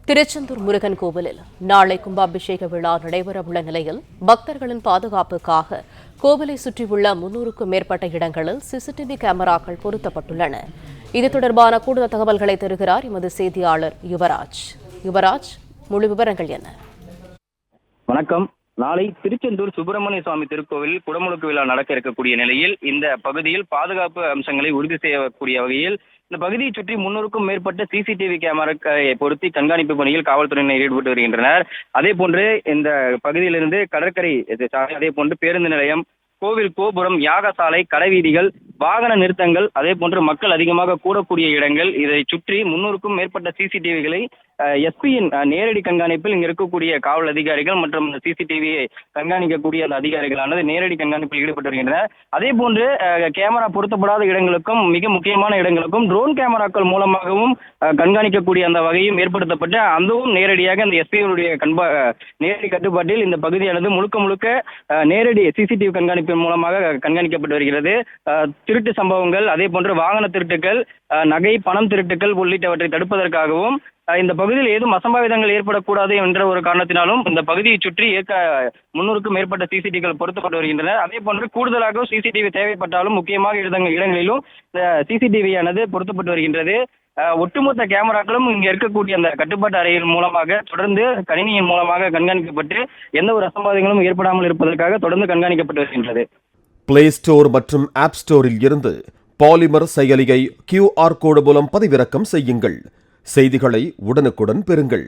திருச்செந்தூர் முருகன் கோவிலில் நாளை கும்பாபிஷேக விழா நடைபெறவுள்ள நிலையில் பக்தர்களின் பாதுகாப்புக்காக கோவிலை சுற்றியுள்ள 300க்கும் மேற்பட்ட இடங்களில் சிசிடிவி கேமராக்கள் பொருத்தப்பட்டுள்ளன. இது தொடர்பான கூடுதல் தகவல்களை தருகிறார் எமது செய்தியாளர் யுவராஜ். யுவராஜ், முழு விவரங்கள் என்ன? வணக்கம். நாளை திருச்செந்தூர் சுப்பிரமணிய சுவாமி திருக்கோவில் குடமுழுக்கு விழா நடக்க இருக்கக்கூடிய நிலையில் இந்த பகுதியில் பாதுகாப்பு அம்சங்களை உறுதி செய்யக்கூடிய வகையில் இந்த பகுதியை சுற்றி 300க்கும் மேற்பட்ட சிசிடிவி கேமராக்களை பொருத்தி கண்காணிப்பு பணியில் காவல்துறையினர் ஈடுபட்டு வருகின்றனர். அதே போன்று இந்த பகுதியிலிருந்து கடற்கரை சாலை, அதே போன்று பேருந்து நிலையம், கோவில் கோபுரம், யாகசாலை, கடைவீதிகள், வாகன நிறுத்தங்கள், அதே போன்று மக்கள் அதிகமாக கூடக்கூடிய இடங்கள், இதை சுற்றி 300க்கும் மேற்பட்ட சிசிடிவிகளை எஸ்பியின் நேரடி கண்காணிப்பில் இங்கு இருக்கக்கூடிய காவல் அதிகாரிகள் மற்றும் சிசிடிவியை கண்காணிக்கக்கூடிய அந்த அதிகாரிகளானது நேரடி கண்காணிப்பில் ஈடுபட்டு வருகின்றனர். அதே போன்று கேமரா பொருத்தப்படாத இடங்களுக்கும் மிக முக்கியமான இடங்களுக்கும் ட்ரோன் கேமராக்கள் மூலமாகவும் கண்காணிக்கக்கூடிய அந்த வகையும் ஏற்படுத்தப்பட்டு அதுவும் நேரடியாக இந்த எஸ்பியுடைய நேரடி கட்டுப்பாட்டில் இந்த பகுதியானது முழுக்க நேரடி சிசிடிவி கண்காணிப்பின் மூலமாக கண்காணிக்கப்பட்டு வருகிறது. திருட்டு சம்பவங்கள், அதே போன்று வாகன திருட்டுகள், நகை பணம் திருட்டுகள் உள்ளிட்டவற்றை தடுப்பதற்காகவும் இந்த பகுதியில் ஏதும் அசம்பாவிதங்கள் ஏற்படக்கூடாது என்ற ஒரு காரணத்தினாலும் இந்த பகுதியை சுற்றி 300க்கும் மேற்பட்ட சிசிடிவிகள் பொருத்தப்பட்டு வருகின்றன. அதே போன்று கூடுதலாக சிசிடிவி தேவைப்பட்டாலும் முக்கியமாக இடங்களிலும் இந்த சிசிடிவியானது பொருத்தப்பட்டு வருகின்றது. ஒட்டுமொத்த கேமராக்களும் இங்க இருக்கக்கூடிய அந்த கட்டுப்பாட்டு அறையின் மூலமாக தொடர்ந்து கணினியின் மூலமாக கண்காணிக்கப்பட்டு எந்த ஒரு அசம்பாவிதங்களும் ஏற்படாமல் இருப்பதற்காக தொடர்ந்து கண்காணிக்கப்பட்டு வருகின்றது. பிளே ஸ்டோர் மற்றும் ஆப் ஸ்டோரில் இருந்து பாலிமர் செயலியை QR கோடு மூலம் பதிவிறக்கம் செய்யுங்கள். செய்திகளை உடனுக்குடன் பெறுங்கள்.